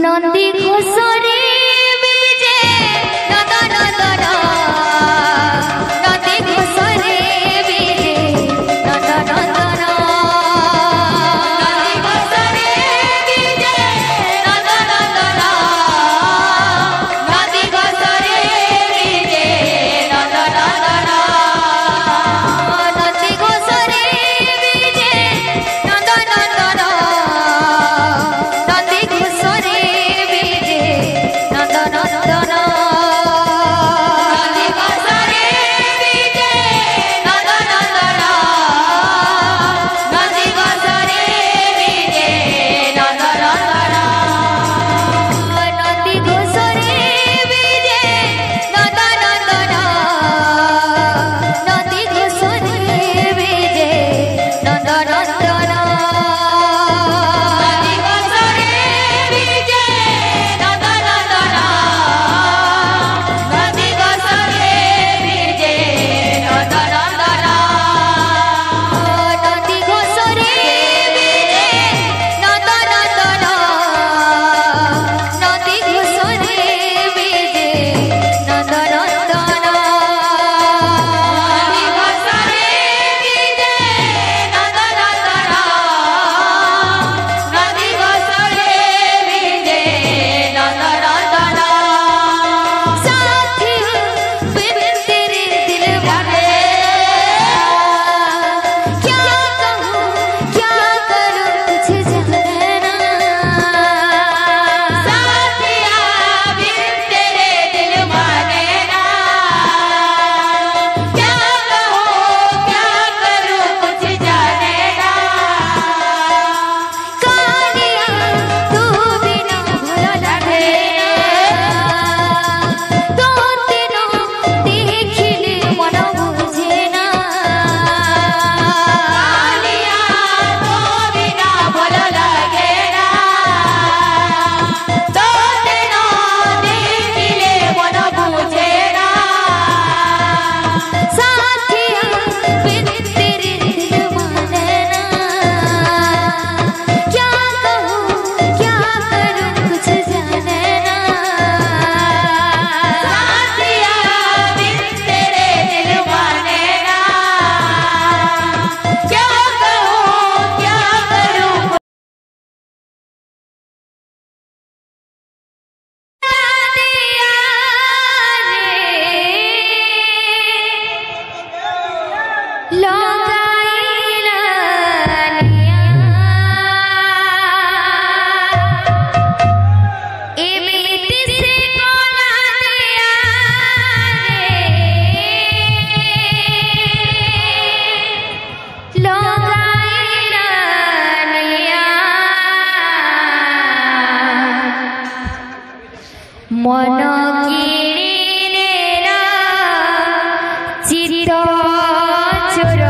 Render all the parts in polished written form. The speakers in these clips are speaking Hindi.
नंदी घोषरे बीजे नंदन नंदन नंदी घोषरे बीजे नंदन नंदन नंदी घोषरे बीजे नंदन नंदन नंदी घोषरे बीजे नंदन नंदन नंदी घोषरे बीजे नंदन नंदन नंदी घोषरे मन किणिनेरा चित्त चोर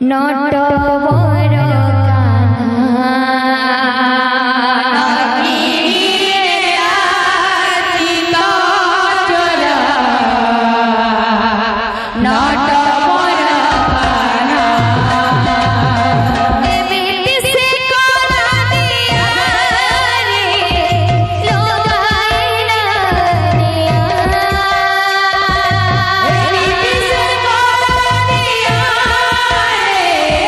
नटवर Hey!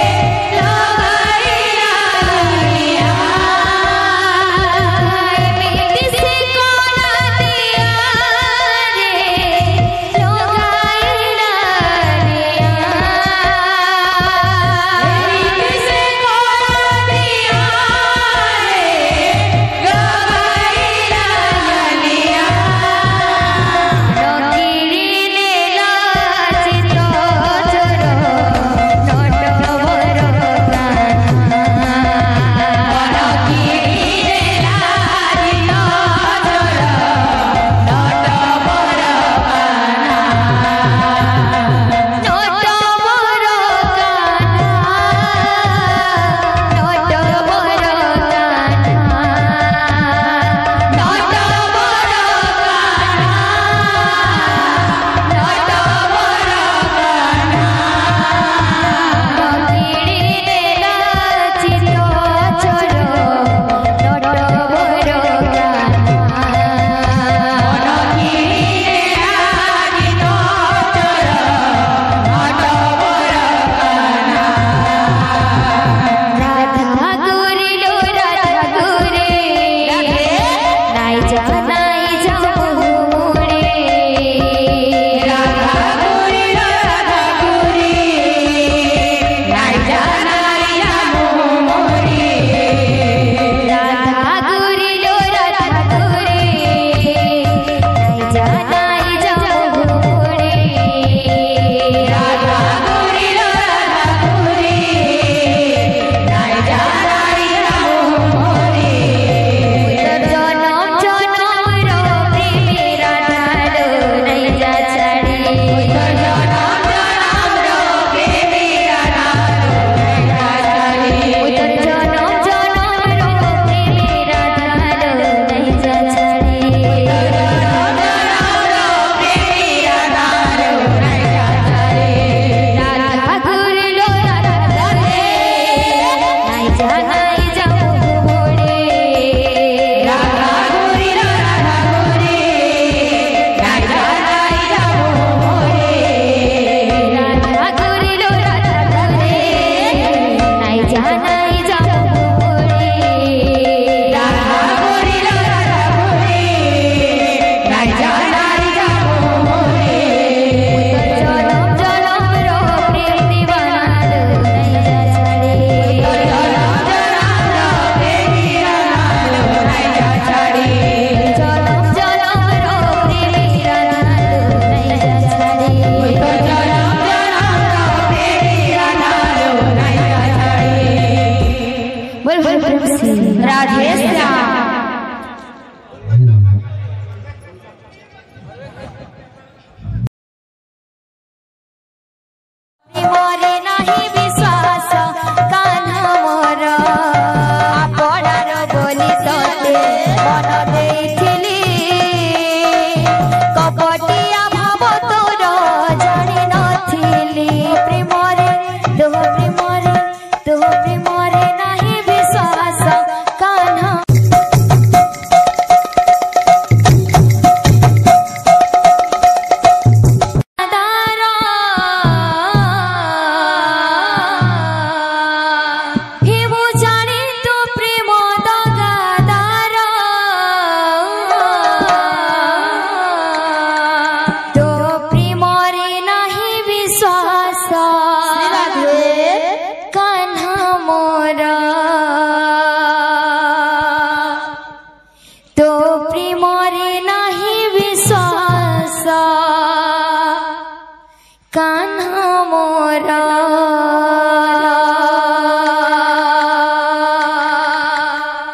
कान्हा मोरा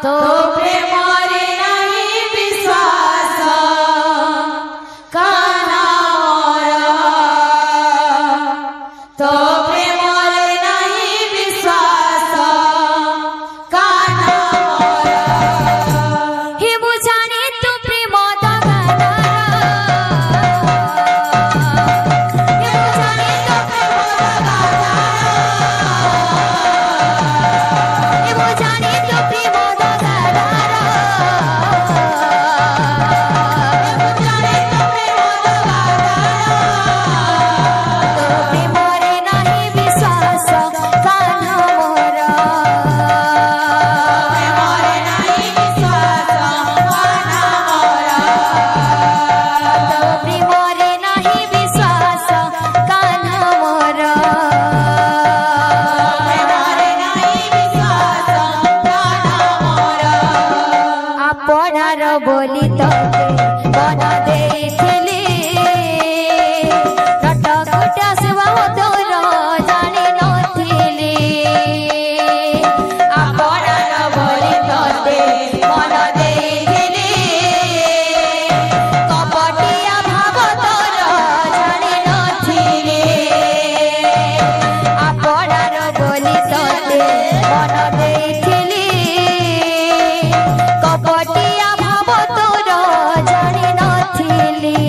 तो प्रेमरे नहीं विश्वास कान्हा मोरा तो प्रेमरे नहीं विश्वास कान्हा मोरा हे बुझाने तू प्रेम दगादारा हे बुझाने तू प्रेम दगादारा हे बुझाने तू प्रेम दगादारा जाने तो प्रेम तो प्रेमरे नहीं विश्वास कान्हा मोरा प्रेमरे नहीं विश्वास कान्हा मोरा तो प्रेमरे नहीं विश्वास कान्हा मोरा प्रेमरे नहीं विश्वास कान्हा मोरा आपणार बोली तोते बन देइथिली कटकुट सेवा तोर जानि नथिली आपणार बोली तोते मन देइथिली कपटिया भाव तोर जानि नथिली आपणार बोली तोते बन देइथिली कपटिया भाव तोर जानि नथिली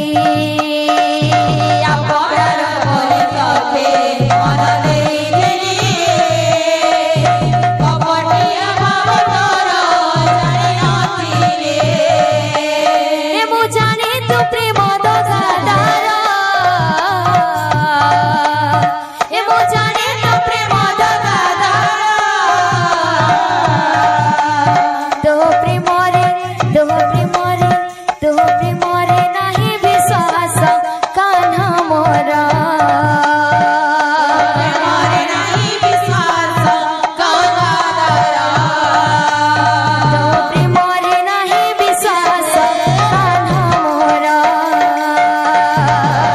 आपणार बोली तोते मन देइथिली कपटिया भाव तोर जानि नथिली हे बुझाने तू प्रेम दगादारा हे बुझाने तू प्रेम दगादारा तो प्रेमरे नहीं विश्वास कान्हा मोरा प्रेमरे नहीं विश्वास कान्हा मोरा तो प्रेमरे नहीं विश्वास कान्हा मोरा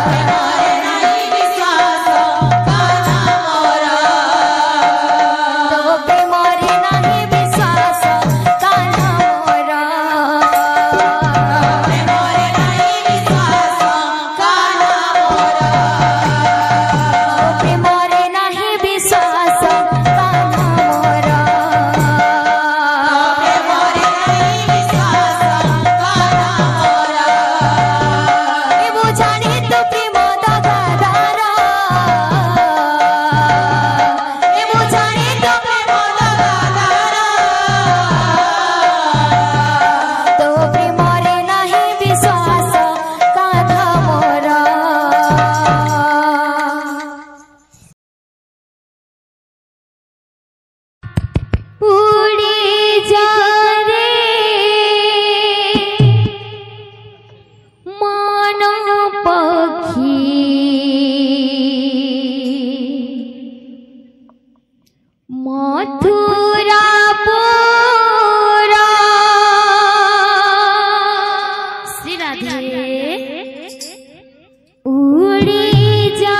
प्रेमरे नहीं विश्वास कान्हा मोरा तो प्रेमरे नहीं विश्वास कान्हा मोरा प्रेमरे नहीं विश्वास कान्हा मोरा प्रेमरे नहीं विश्वास कान्हा मोरा प्रेमरे नहीं विश्वास कान्हा मोरा हे बुझाने तू प्रेम दगादारा हे बुझाने तू प्रेम दगादारा तो प्रेमरे नहीं विश्वास कान्हा मोरा उड़ी जा रे मानो पखी मथुरा पुरा श्री राधे उड़ी जा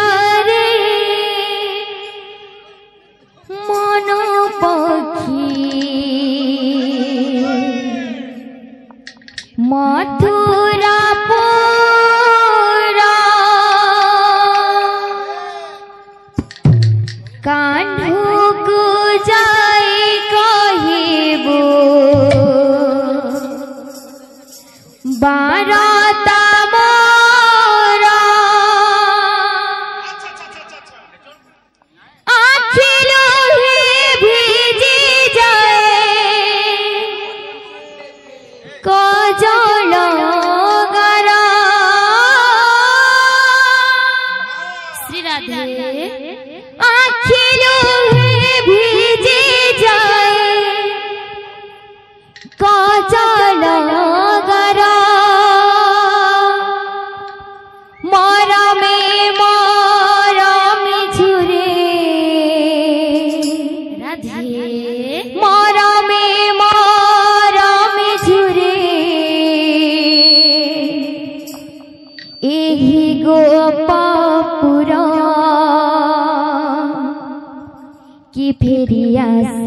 रे मनो पखी मथुरा पुरा कान्हू जाई कहिबू बारता मोरा आखिलो ही भिजी जाए कजल गरा श्री राधे आखिलो ही भिजी जाए कजल गरा मरम झुरे राधे मरम झुरे एही गोपापुरा कि फेरि आस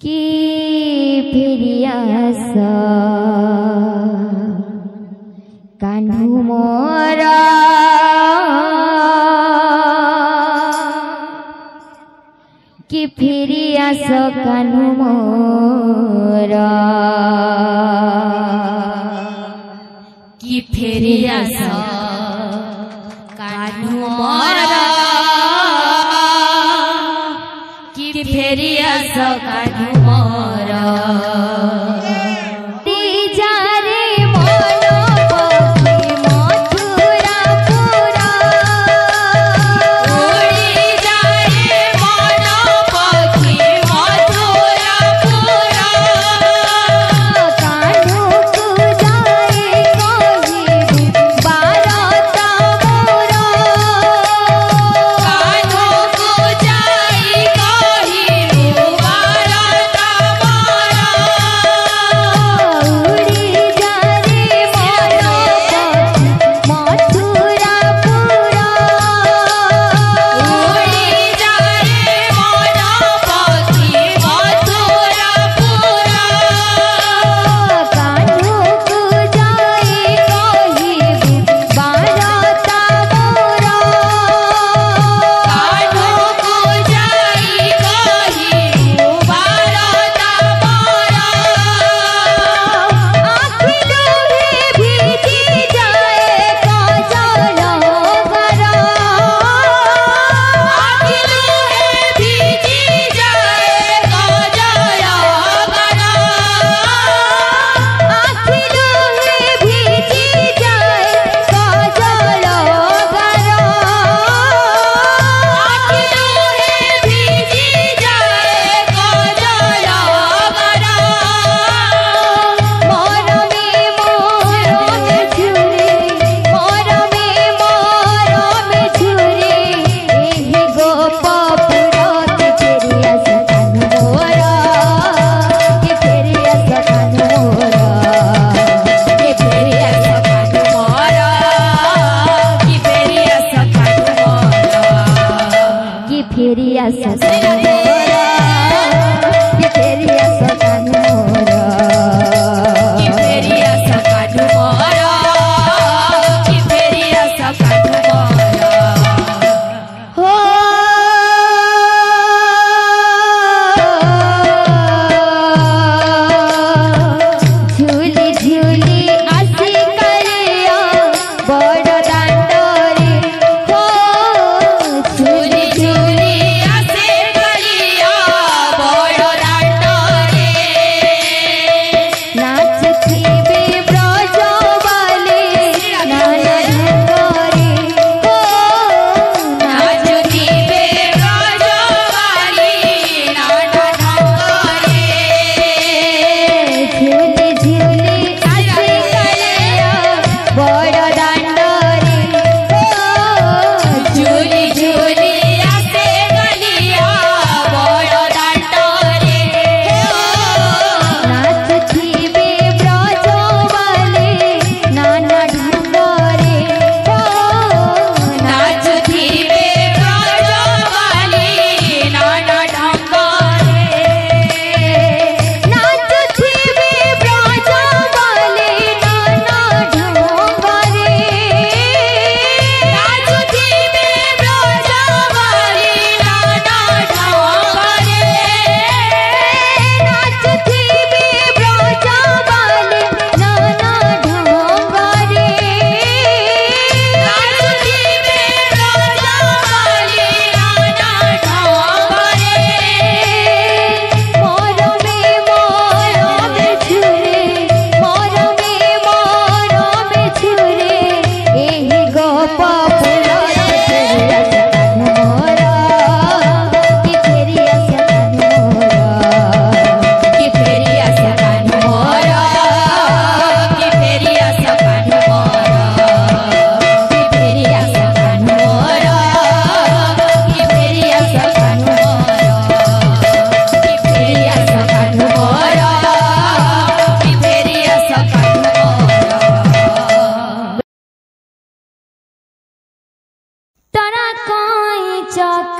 कि फेरि आस कान्हु मोर कि फेरि आस कान्हु मोर कि फेरि आस कान्हु मोर कि फेरि आस कान्हु मोर तीजारे मन पक्षी मथुरापुर उड़ी जाए मन पक्षी मथुरापुर कान्हूकु जाए कहिबु भारत मोर कान्हूकु जाई कहिबु भारत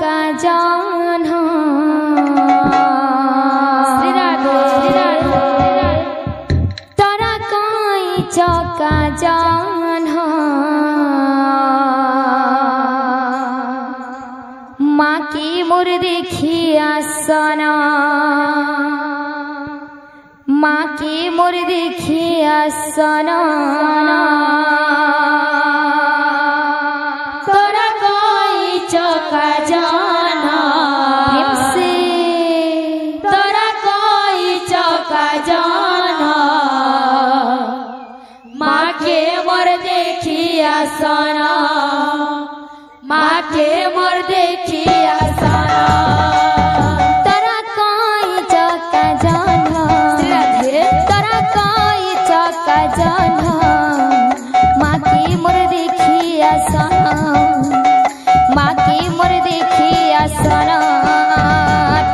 चौका जान तोरा कोई चौका जान माँ की मोर देखिया सना माँ की मोर देखिया सना तोरा कोई चौका जाना से तोरा कोई चौका जाना माँ के मोर देखिया सना माँ के मोर देखिया सना तोरा कोई चौका जान तोरा कोई चौका जान माँ की मोर देखिया सना माँ की मोर देखिया सना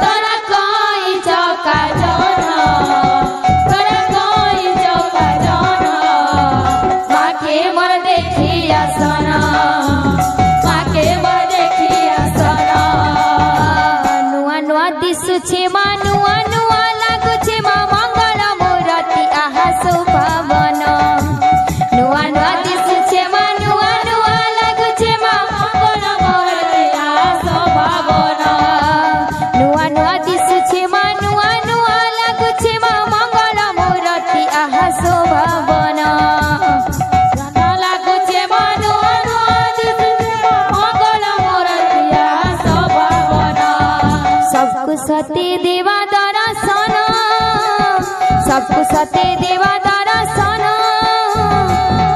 तोरा कोई चौका जाना तोरा कोई चौका जाना माँ के मोर देखिया सना माँ के मोर देखिया सना नुआ नुआ दिसु छे मा नुआ नुआ लागु छे मा मंगल मूर्ति आहा शोभावन नुआ नुआ दिसु छे मा नुआ नुआ लागु छे मा मंगल मूर्ति आहा शोभावन नुआ नुआ दिसु छे मा नुआ नुआ लागु छे मा मंगल मूर्ति आहा शोभावन लागु छे मा नुआ नुआ दिसु छे मा मंगल मूर्ति आहा शोभावन सबको सते देवा दर्शन सबको सते देवा दर्शन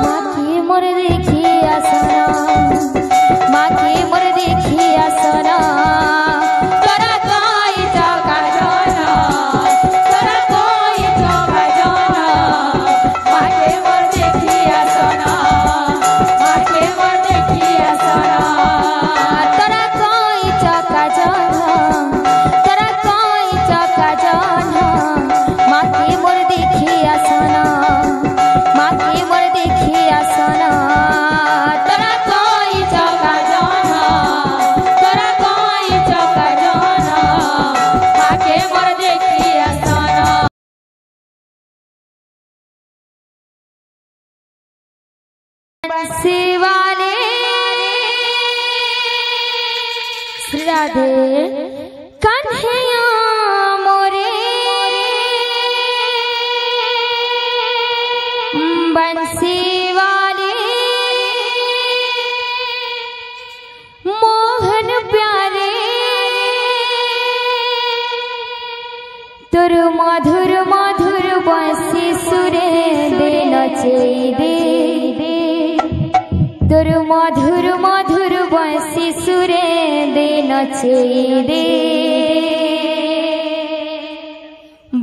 माँ की मोर देखिया सना माँ की मोर देखिया सना तोरा कोई चौका जाना तोरा कोई चौका जाना माँ के मोर देखिया सना माँ के मोर देखिया सना तोरा कोई चौका जान तोरा कोई चौका जान माँ की मोर देखिया सना माँ की मोर देखिया सना तोरा कोई चौका जाना तोरा कोई चौका जाना माँ के मोर देखिया सना बंसी वाले राधे कन्हैया मोरे बंसी वाले मोहन प्यारे तुर मधुर मधुर बंसी सुरे दे नचे दे तुर मधुर मधुर बंसी सुरे दे नचे दे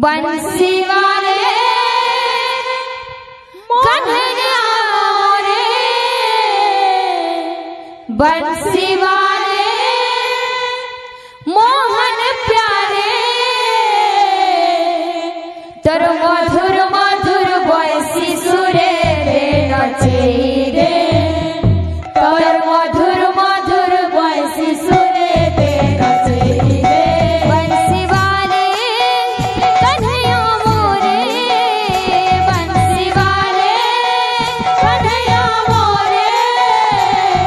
बंसी वाले कन्हैया मोरे बंसी वाले मोहन प्यारे तर मधुर मधुर बंसी सुरे दे नचे दे तोर मधुर मधुर बंसी सुरे दे नचे दे बंसी वाले कन्हैया मोरे बंसी वाले कन्हैया मोरे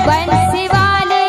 बंसी वाले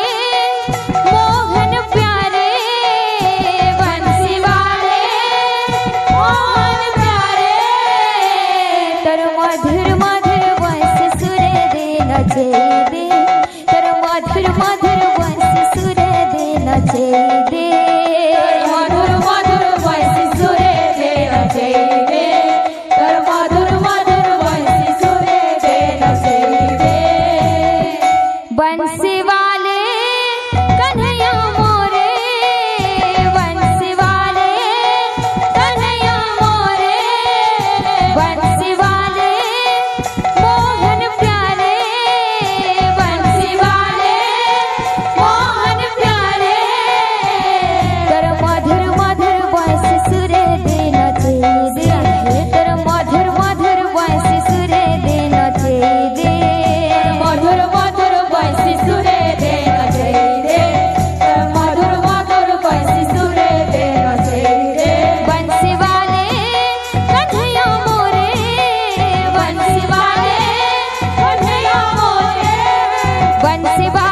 बनसे